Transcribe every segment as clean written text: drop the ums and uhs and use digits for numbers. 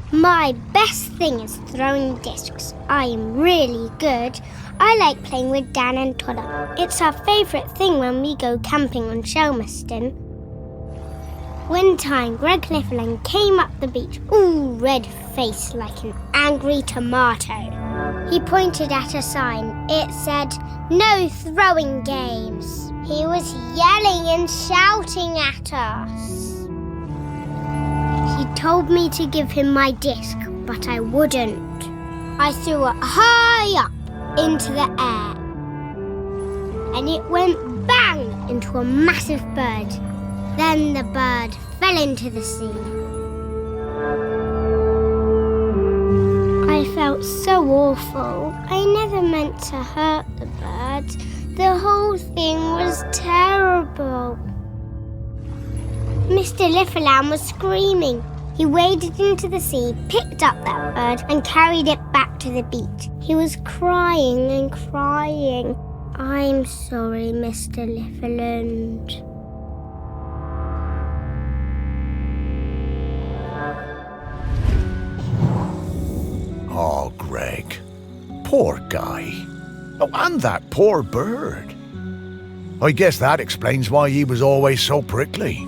My best thing is throwing discs. I'm really good. I like playing with Dan and Toddler. It's our favourite thing when we go camping on Shelmerston. One time, Greg Lifflin came up the beach, all red-faced like an angry tomato. He pointed at a sign. It said, "No throwing games." He was yelling and shouting at us. He told me to give him my disc, but I wouldn't. I threw it high up into the air, and it went bang into a massive bird. Then the bird fell into the sea. I felt so awful. I never meant to hurt the bird. The whole thing was terrible. Mr. Lifflin was screaming. He waded into the sea, picked up that bird and carried it back to the beach. He was crying and crying. I'm sorry, Mr. Lifflin. Oh, Greg. Poor guy. Oh, and that poor bird. I guess that explains why he was always so prickly.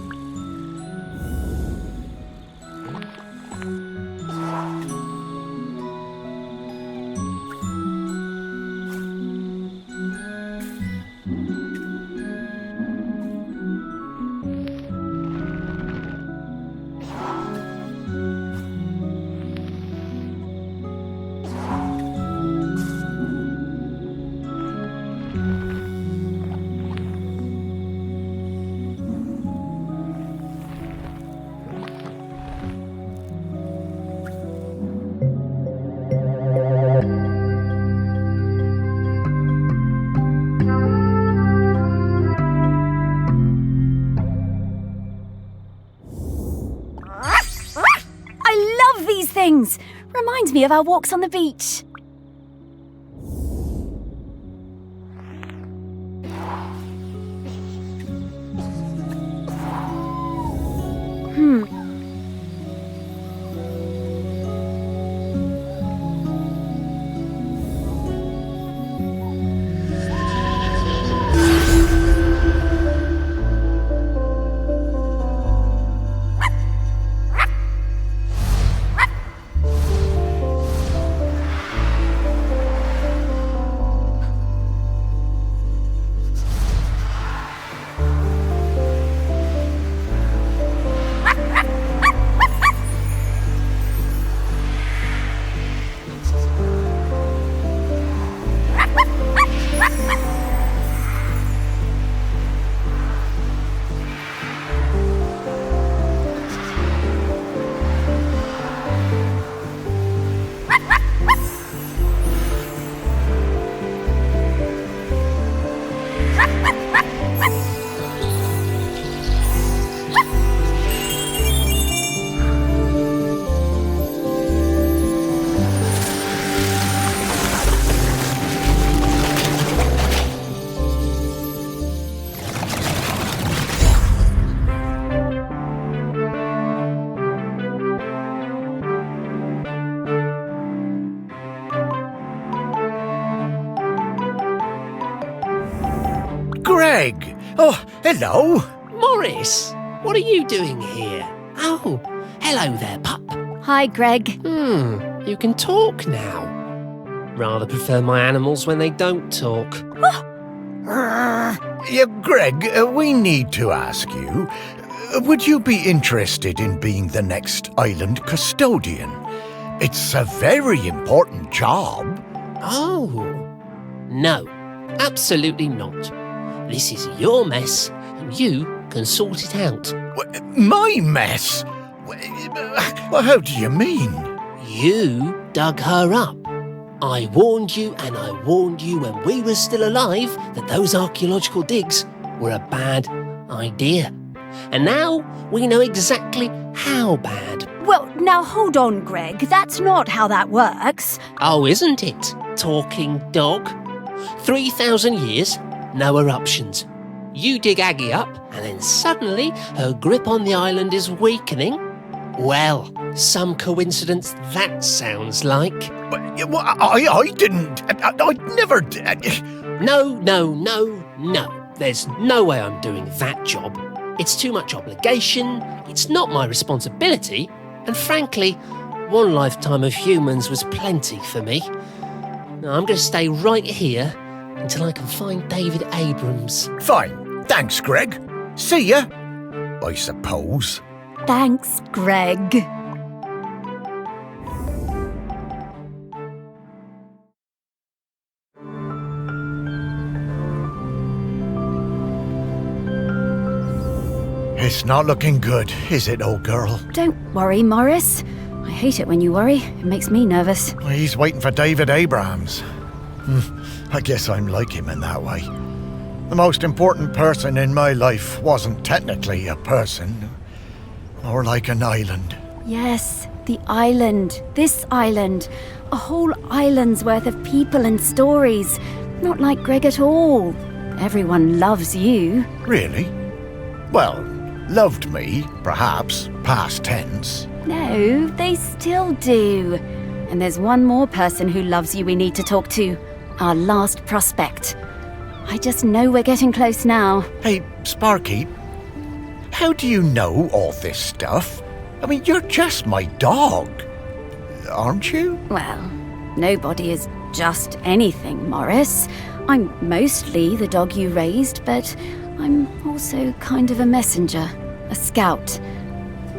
Things. Reminds me of our walks on the beach. Greg! Oh, hello! Morris, what are you doing here? Oh, hello there, pup. Hi, Greg. You can talk now. Rather prefer my animals when they don't talk. Yeah, Greg, we need to ask you, would you be interested in being the next island custodian? It's a very important job. Oh, no, absolutely not. This is your mess, and you can sort it out. My mess? Well, how do you mean? You dug her up. I warned you and I warned you when we were still alive that those archaeological digs were a bad idea. And now we know exactly how bad. Well, now hold on, Greg. That's not how that works. Oh, isn't it, talking dog? 3,000 years, no eruptions. You dig Aggie up, and then suddenly her grip on the island is weakening. Well, some coincidence that sounds like. But I didn't. I never did. No. There's no way I'm doing that job. It's too much obligation, it's not my responsibility, and frankly, one lifetime of humans was plenty for me. Now, I'm going to stay right here until I can find David Abrams. Fine. Thanks, Greg. See ya, I suppose. Thanks, Greg. It's not looking good, is it, old girl? Don't worry, Morris. I hate it when you worry. It makes me nervous. He's waiting for David Abrams. I guess I'm like him in that way. The most important person in my life wasn't technically a person, more like an island. Yes, the island. This island. A whole island's worth of people and stories. Not like Greg at all. Everyone loves you. Really? Well, loved me, perhaps, past tense. No, they still do. And there's one more person who loves you we need to talk to. Our last prospect. I just know we're getting close now. Hey, Sparky, how do you know all this stuff? I mean, you're just my dog, aren't you? Well, nobody is just anything, Morris. I'm mostly the dog you raised, but I'm also kind of a messenger, a scout,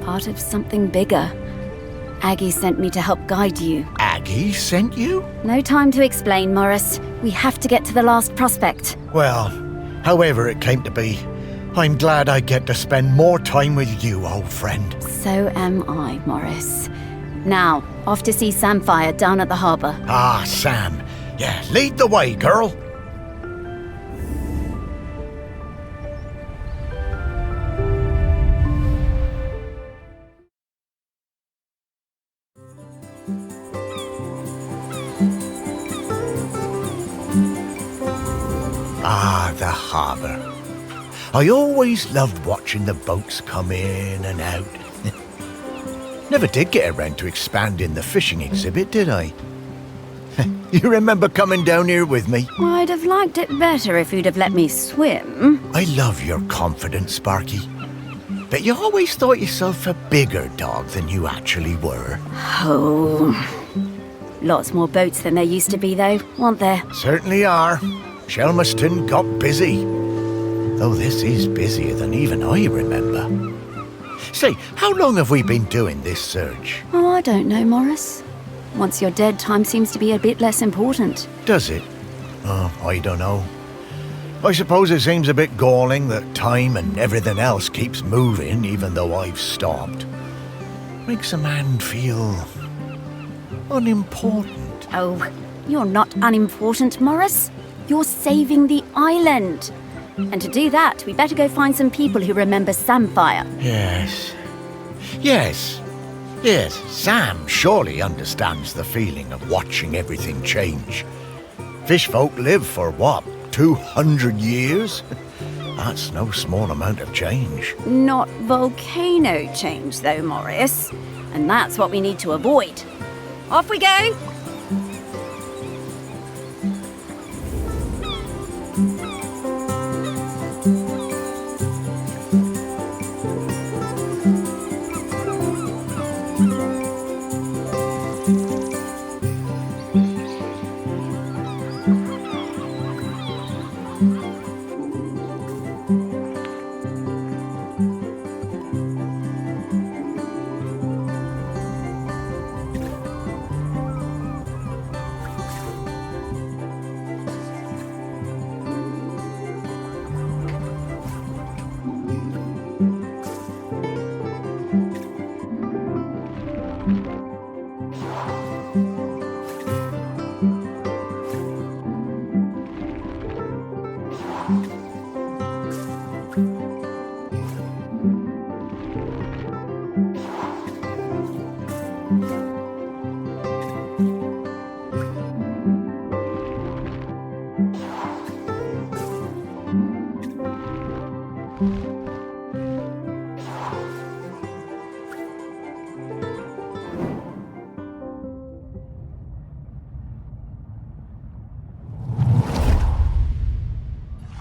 part of something bigger. Aggie sent me to help guide you. Aggie sent you? No time to explain, Morris. We have to get to the last prospect. Well, however it came to be, I'm glad I get to spend more time with you, old friend. So am I, Morris. Now, off to see Samfire down at the harbour. Ah, Sam. Yeah, lead the way, girl. Ah, the harbour. I always loved watching the boats come in and out. Never did get around to expanding the fishing exhibit, did I? You remember coming down here with me? I'd have liked it better if you'd have let me swim. I love your confidence, Sparky. But you always thought yourself a bigger dog than you actually were. Oh. Lots more boats than there used to be, though, weren't there? Certainly are. Shelmerston got busy. Though this is busier than even I remember. Say, how long have we been doing this search? Oh, I don't know, Morris. Once you're dead, time seems to be a bit less important. Does it? Oh, I don't know. I suppose it seems a bit galling that time and everything else keeps moving even though I've stopped. Makes a man feel unimportant. Oh, you're not unimportant, Morris. You're saving the island. And to do that, we better go find some people who remember Samfire. Yes, Sam surely understands the feeling of watching everything change. Fishfolk live for, what, 200 years? That's no small amount of change. Not volcano change, though, Morris. And that's what we need to avoid. Off we go!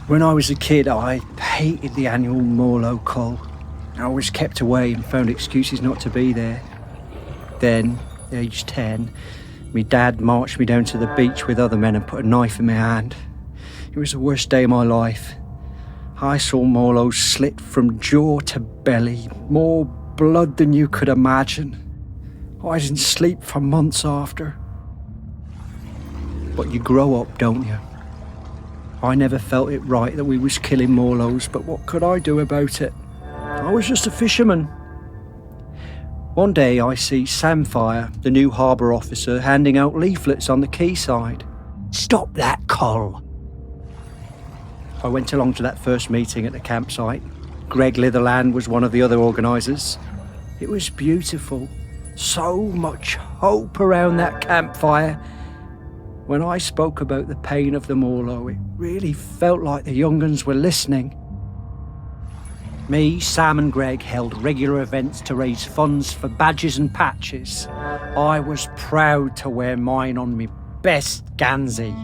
When I was a kid, I hated the annual Morlow Cull. I was kept away and found excuses not to be there. Then, aged 10, my dad marched me down to the beach with other men and put a knife in my hand. It was the worst day of my life. I saw Morlows slit from jaw to belly, more blood than you could imagine. I didn't sleep for months after. But you grow up, don't you? I never felt it right that we was killing Morlows, but what could I do about it? I was just a fisherman. One day I see Samfire, the new harbour officer, handing out leaflets on the quayside. Stop that cull! I went along to that first meeting at the campsite. Greg Litherland was one of the other organisers. It was beautiful. So much hope around that campfire. When I spoke about the pain of the Morlow, it really felt like the young uns were listening. Me, Sam and Greg held regular events to raise funds for badges and patches. I was proud to wear mine on me best Gansey.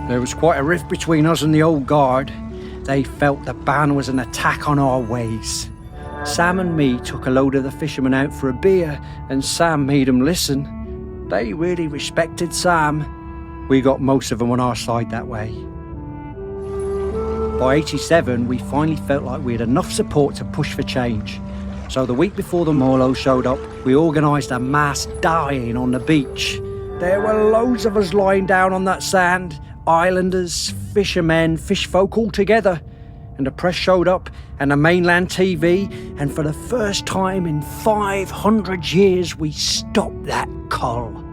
There was quite a rift between us and the old guard. They felt the ban was an attack on our ways. Sam and me took a load of the fishermen out for a beer, and Sam made them listen. They really respected Sam. We got most of them on our side that way. By 87, we finally felt like we had enough support to push for change. So the week before the Morlow showed up, we organised a mass dying on the beach. There were loads of us lying down on that sand. Islanders, fishermen, fish folk all together. And the press showed up, and the mainland TV, and for the first time in 500 years, we stopped that cull.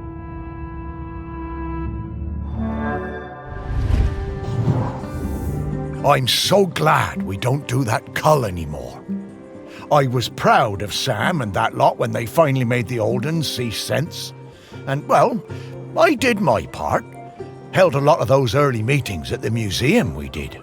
I'm so glad we don't do that cull anymore. I was proud of Sam and that lot when they finally made the old uns see sense. And, well, I did my part. Held a lot of those early meetings at the museum, we did.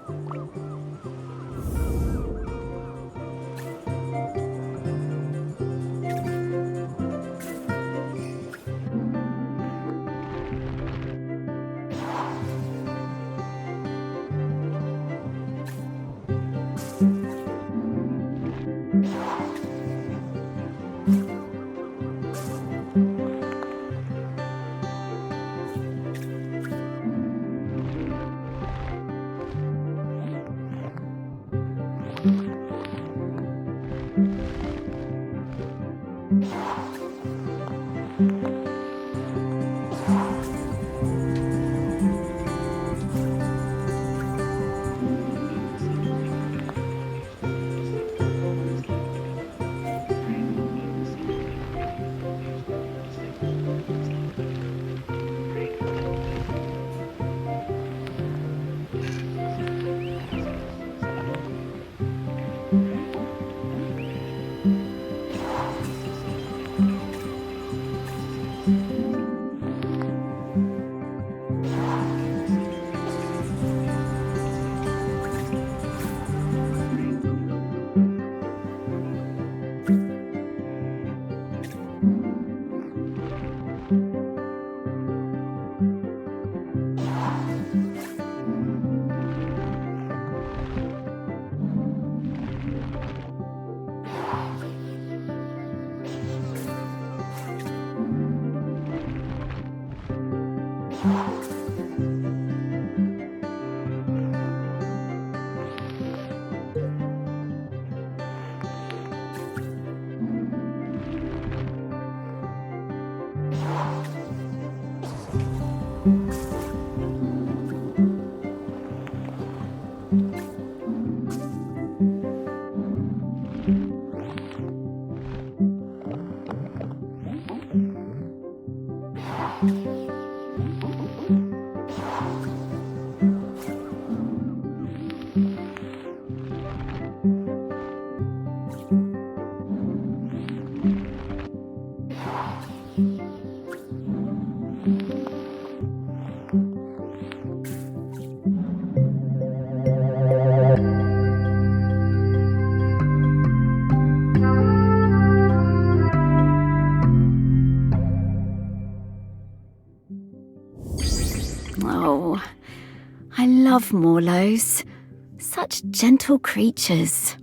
I love Morlos. Such gentle creatures.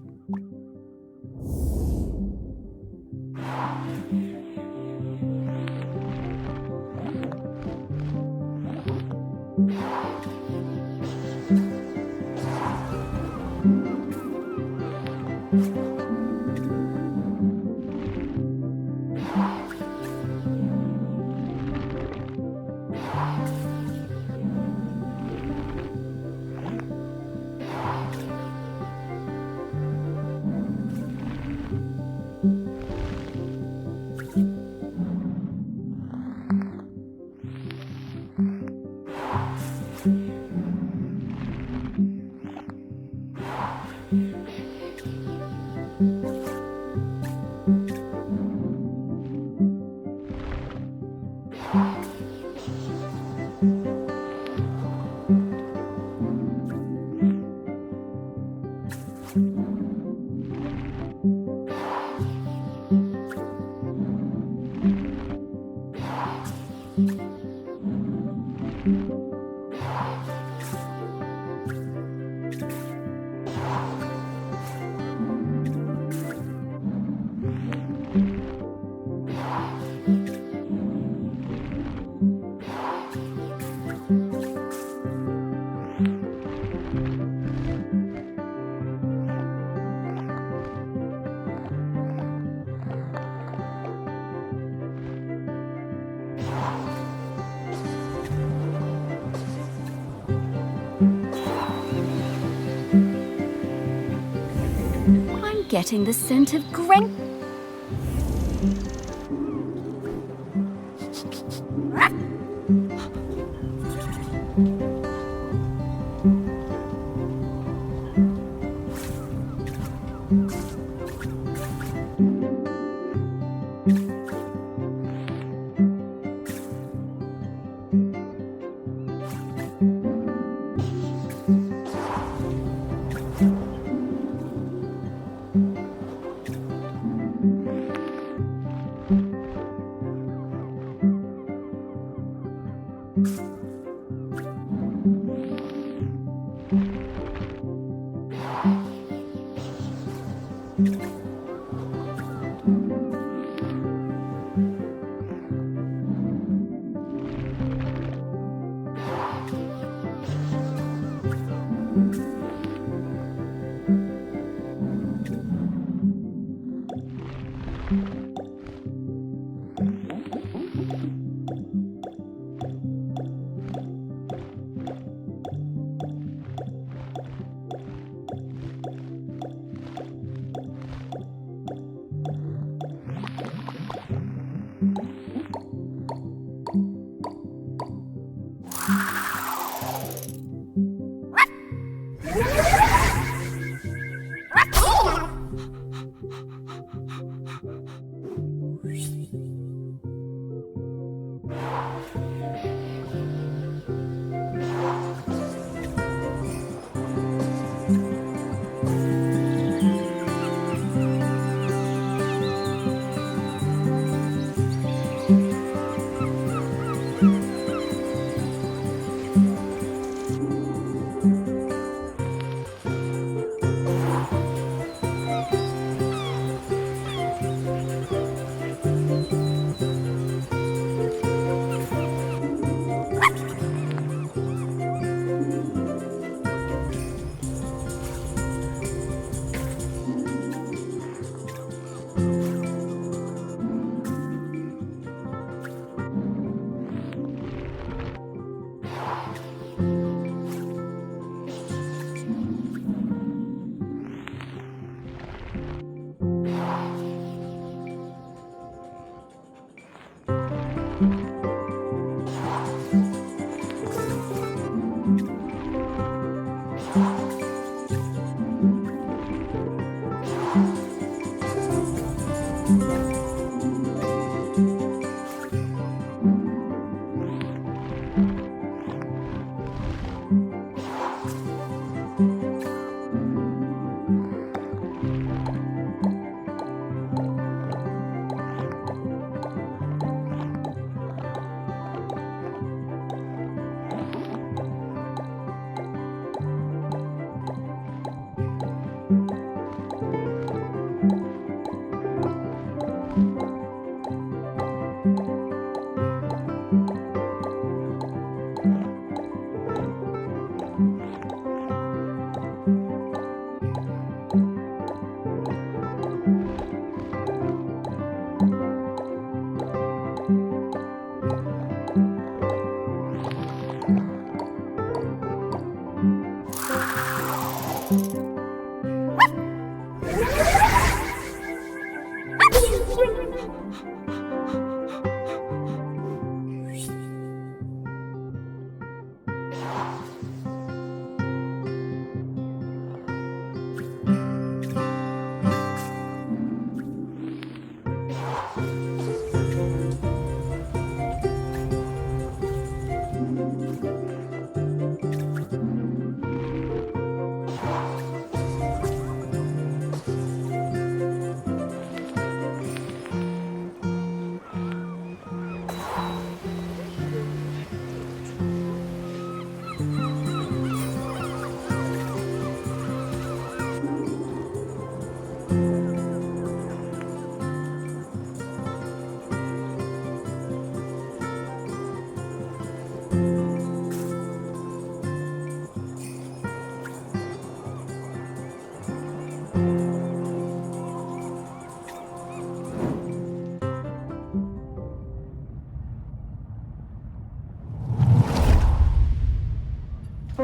I'm getting the scent of grain.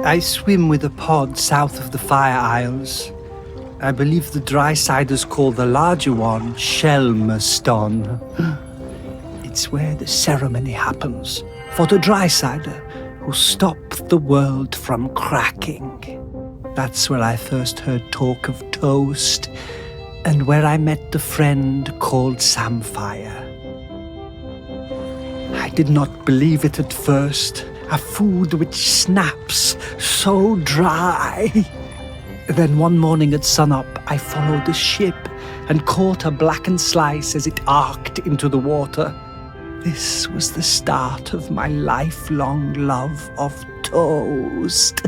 I swim with a pod south of the Fire Isles. I believe the dry-siders call the larger one Shelmerston. It's where the ceremony happens for the dry-sider who stopped the world from cracking. That's where I first heard talk of toast, and where I met the friend called Samfire. I did not believe it at first, a food which snaps so dry. Then one morning at sunup, I followed the ship and caught a blackened slice as it arced into the water. This was the start of my lifelong love of toast.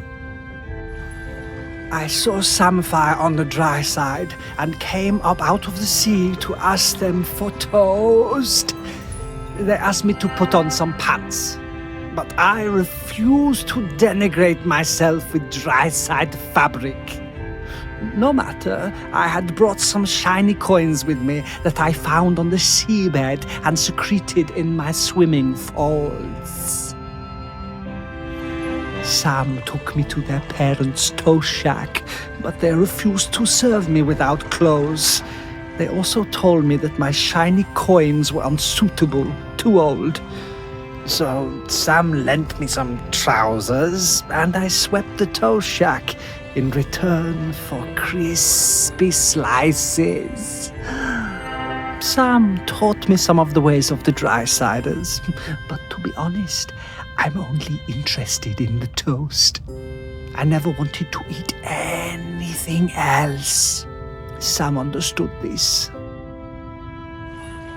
I saw Samfire on the dry side and came up out of the sea to ask them for toast. They asked me to put on some pants, but I refused to denigrate myself with dry-side fabric. No matter, I had brought some shiny coins with me that I found on the seabed and secreted in my swimming folds. Sam took me to their parents' toast shack, but they refused to serve me without clothes. They also told me that my shiny coins were unsuitable, too old. So Sam lent me some trousers, and I swept the toast shack in return for crispy slices. Sam taught me some of the ways of the dry-siders, but to be honest, I'm only interested in the toast. I never wanted to eat anything else. Sam understood this.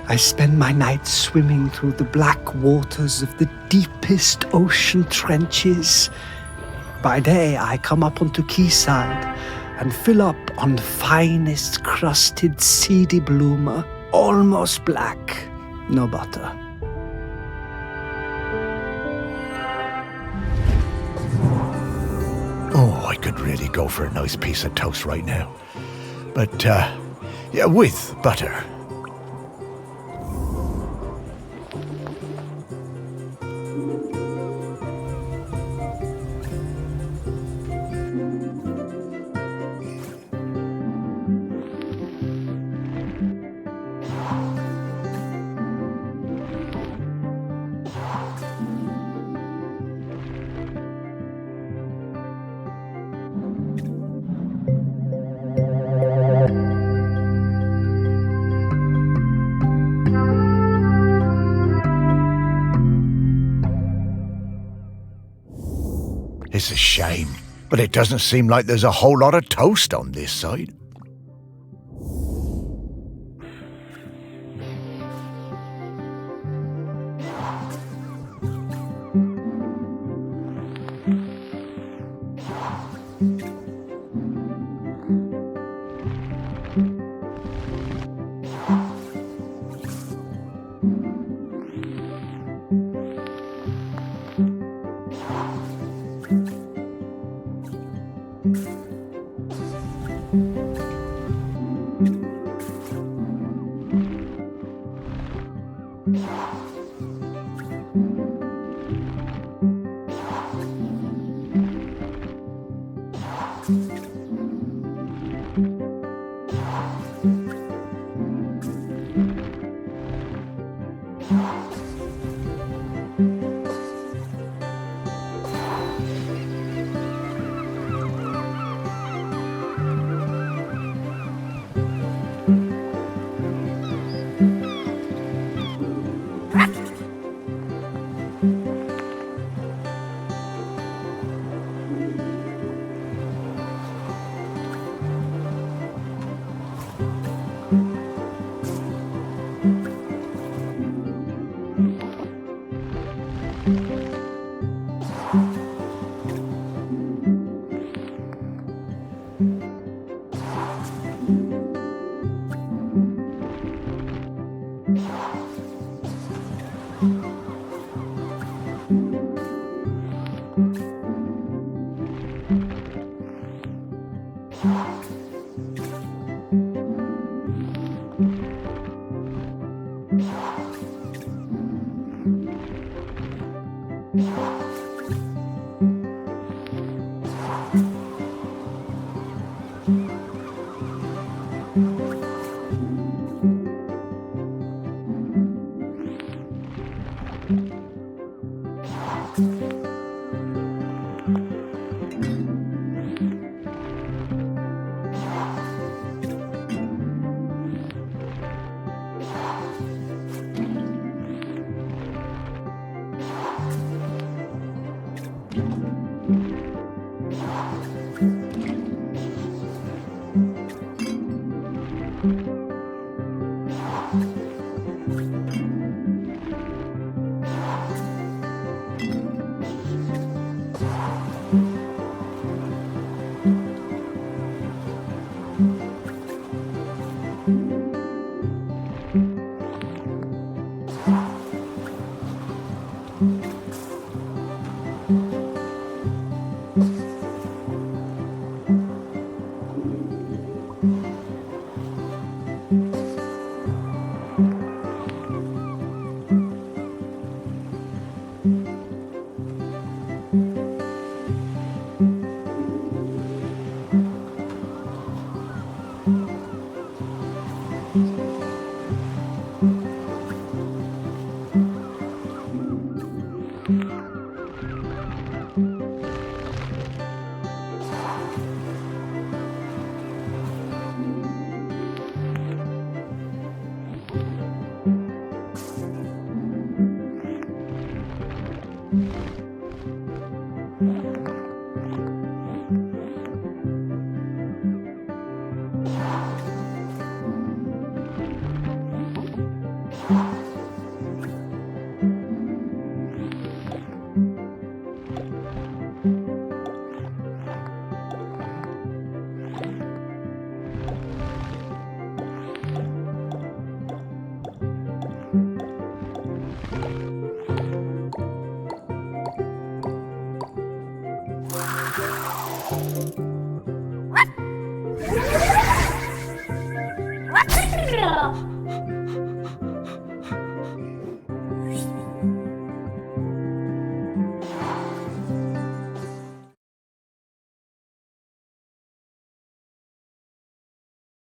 I spend my nights swimming through the black waters of the deepest ocean trenches. By day, I come up onto quayside and fill up on the finest crusted seedy bloomer, almost black, no butter. Oh, I could really go for a nice piece of toast right now. But, yeah, with butter. It's a shame, but it doesn't seem like there's a whole lot of toast on this side. Bye.